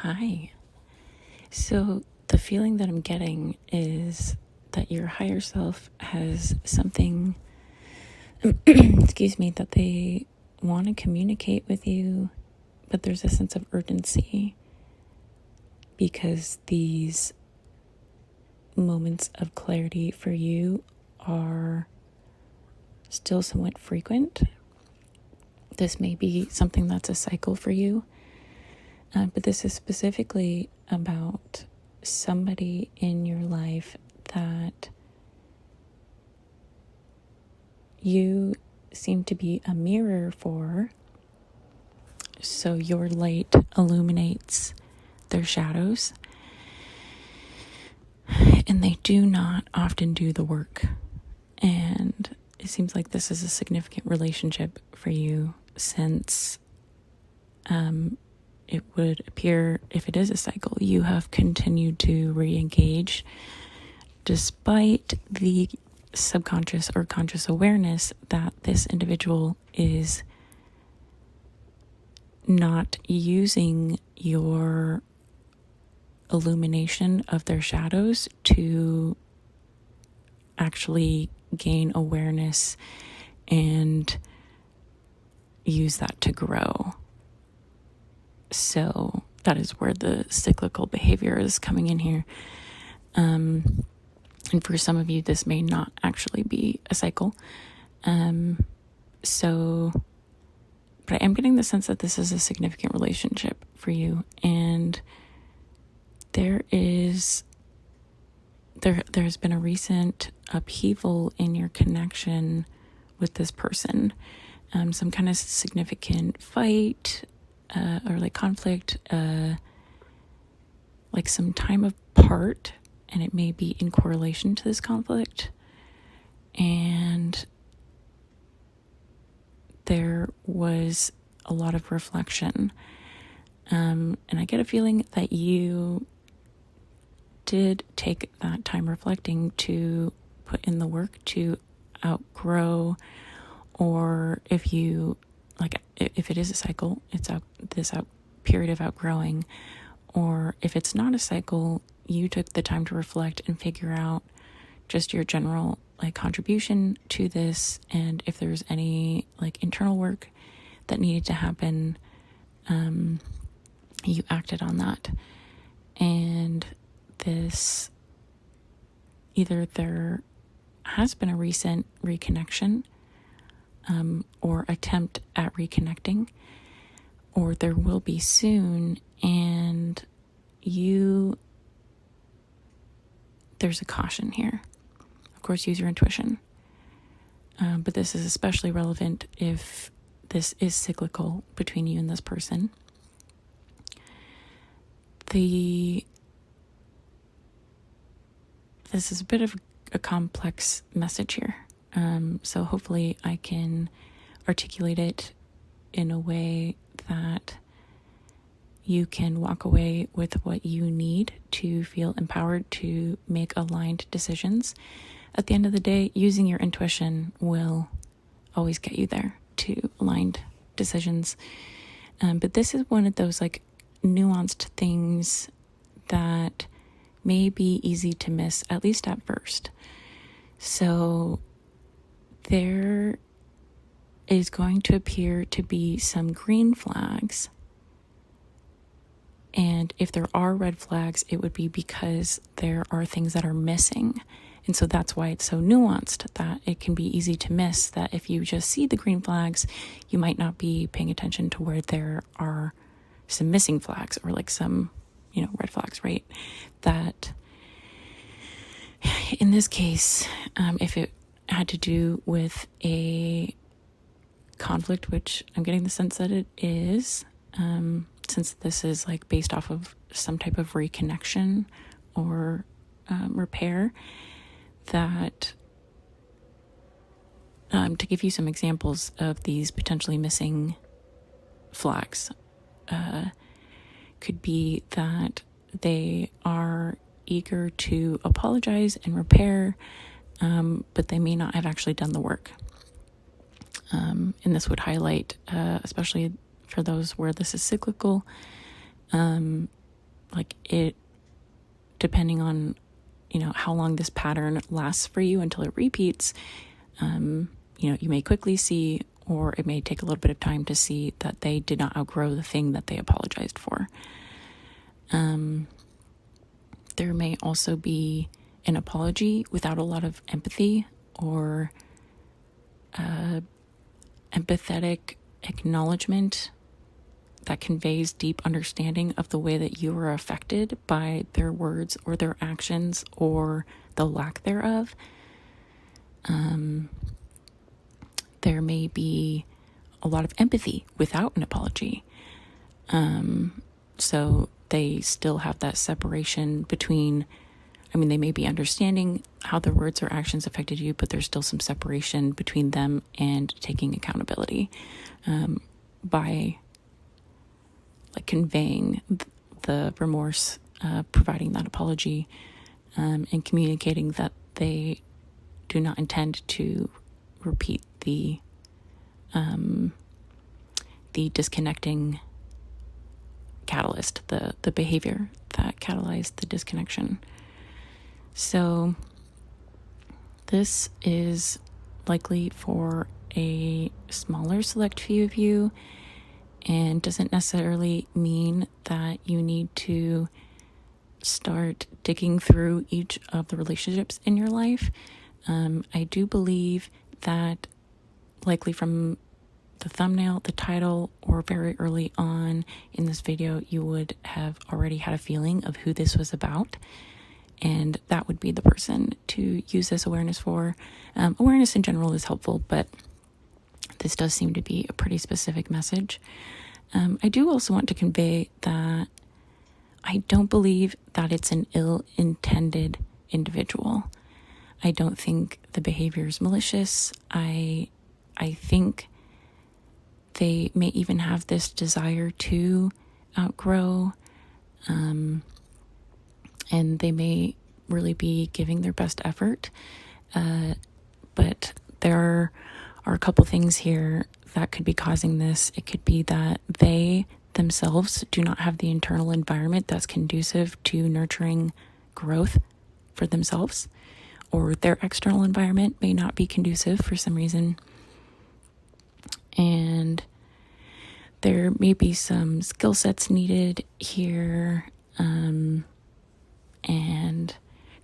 Hi. So the feeling that I'm getting is that your higher self has something, excuse me, that they want to communicate with you, but there's a sense of urgency because these moments of clarity for you are still somewhat frequent. This may be something that's a cycle for you, but this is specifically about somebody in your life that you seem to be a mirror for. So your light illuminates their shadows, and they do not often do the work. And it seems like this is a significant relationship for you, since it would appear, if it is a cycle, you have continued to re-engage despite the subconscious or conscious awareness that this individual is not using your illumination of their shadows to actually gain awareness and use that to grow. So that is where the cyclical behavior is coming in here. And for some of you, this may not actually be a cycle. But I am getting the sense that this is a significant relationship for you. And there's been a recent upheaval in your connection with this person. Some kind of significant fight, or like conflict, like some time apart, and it may be in correlation to this conflict. And there was a lot of reflection. And I get a feeling that you did take that time reflecting to put in the work to outgrow, or if it is a cycle, it's this period of outgrowing, or if it's not a cycle, you took the time to reflect and figure out just your general contribution to this, and if there's any internal work that needed to happen, you acted on that. And this, either there has been a recent reconnection, or attempt at reconnecting, or there will be soon, and there's a caution here. Of course, use your intuition. But this is especially relevant if this is cyclical between you and this person. This is a bit of a complex message here. So hopefully I can articulate it in a way that you can walk away with what you need to feel empowered to make aligned decisions. At the end of the day, using your intuition will always get you there to aligned decisions. But this is one of those nuanced things that may be easy to miss, at least at first. So there is going to appear to be some green flags. And if there are red flags, it would be because there are things that are missing. And so that's why it's so nuanced, that it can be easy to miss, that if you just see the green flags, you might not be paying attention to where there are some missing flags, or some, red flags, right? That in this case, if it had to do with a conflict, which I'm getting the sense that it is, since this is based off of some type of reconnection or repair, that to give you some examples of these potentially missing flags, could be that they are eager to apologize and repair, but they may not have actually done the work. And this would highlight, especially for those where this is cyclical, like it, depending on, how long this pattern lasts for you until it repeats, you may quickly see, or it may take a little bit of time to see that they did not outgrow the thing that they apologized for. There may also be an apology without a lot of empathy or empathetic acknowledgement that conveys deep understanding of the way that you were affected by their words or their actions or the lack thereof. There may be a lot of empathy without an apology. So they still have that separation between, they may be understanding how their words or actions affected you, but there's still some separation between them and taking accountability by conveying the remorse, providing that apology, and communicating that they do not intend to repeat the disconnecting catalyst, the behavior that catalyzed the disconnection. So this is likely for a smaller select few of you, and doesn't necessarily mean that you need to start digging through each of the relationships in your life. I do believe that likely from the thumbnail, the title, or very early on in this video, you would have already had a feeling of who this was about. And that would be the person to use this awareness for. Awareness in general is helpful, but this does seem to be a pretty specific message. I do also want to convey that I don't believe that it's an ill-intended individual. I don't think the behavior is malicious. I think they may even have this desire to outgrow, and they may really be giving their best effort. But there are a couple things here that could be causing this. It could be that they themselves do not have the internal environment that's conducive to nurturing growth for themselves, or their external environment may not be conducive for some reason. And there may be some skill sets needed here, and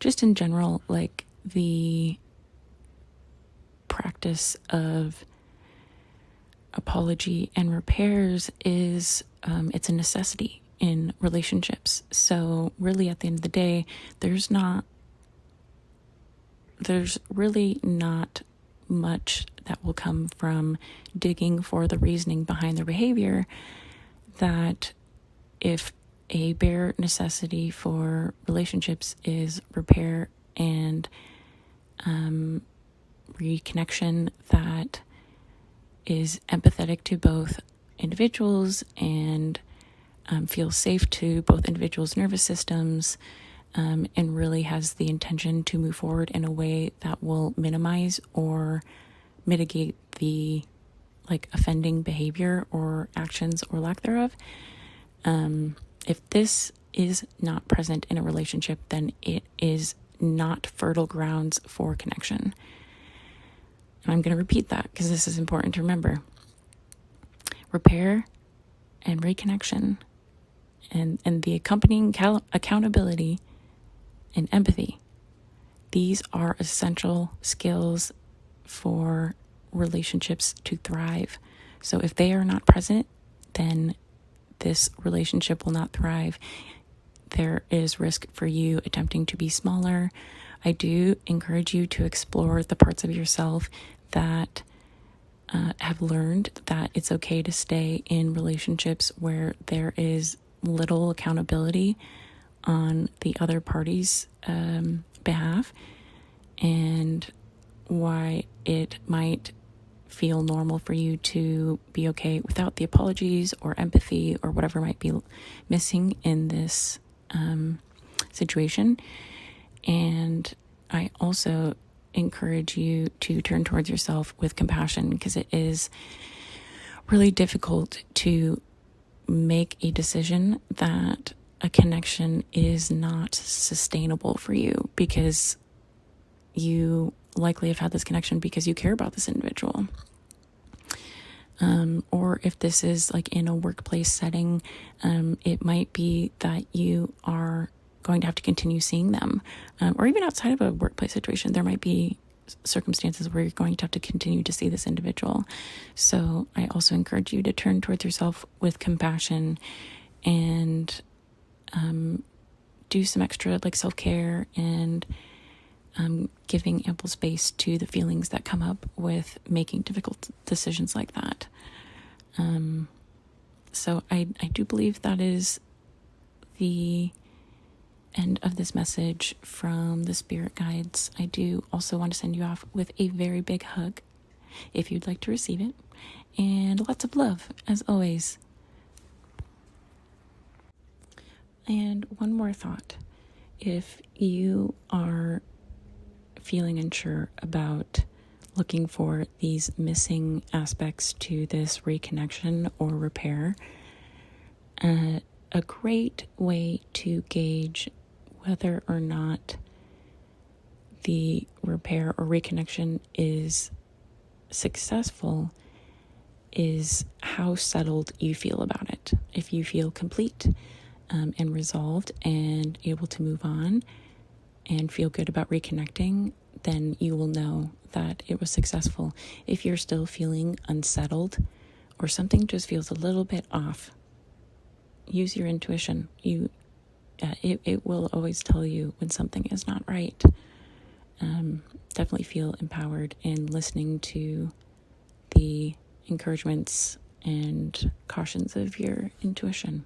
just in general, like the practice of apology and repairs is it's a necessity in relationships. So really at the end of the day, there's really not much that will come from digging for the reasoning behind their behavior, that if a bare necessity for relationships is repair and reconnection that is empathetic to both individuals and feels safe to both individuals' nervous systems, and really has the intention to move forward in a way that will minimize or mitigate the offending behavior or actions or lack thereof. If this is not present in a relationship, then it is not fertile grounds for connection. And I'm going to repeat that because this is important to remember. Repair and reconnection and the accompanying accountability and empathy. These are essential skills for relationships to thrive. So if they are not present, then this relationship will not thrive. There is risk for you attempting to be smaller. I do encourage you to explore the parts of yourself that have learned that it's okay to stay in relationships where there is little accountability on the other party's behalf, and why it might feel normal for you to be okay without the apologies or empathy or whatever might be missing in this situation. And I also encourage you to turn towards yourself with compassion, because it is really difficult to make a decision that a connection is not sustainable for you because you likely have had this connection because you care about this individual. Or if this is like in a workplace setting, it might be that you are going to have to continue seeing them. Or even outside of a workplace situation, there might be circumstances where you're going to have to continue to see this individual. So I also encourage you to turn towards yourself with compassion and do some extra like self-care and giving ample space to the feelings that come up with making difficult decisions like that. So I do believe that is the end of this message from the spirit guides. I do also want to send you off with a very big hug if you'd like to receive it, and lots of love as always. And one more thought. If you are feeling unsure about looking for these missing aspects to this reconnection or repair, a great way to gauge whether or not the repair or reconnection is successful is how settled you feel about it. If you feel complete and resolved and able to move on and feel good about reconnecting, then you will know that it was successful. If you're still feeling unsettled or something just feels a little bit off, use your intuition. It will always tell you when something is not right. Definitely feel empowered in listening to the encouragements and cautions of your intuition.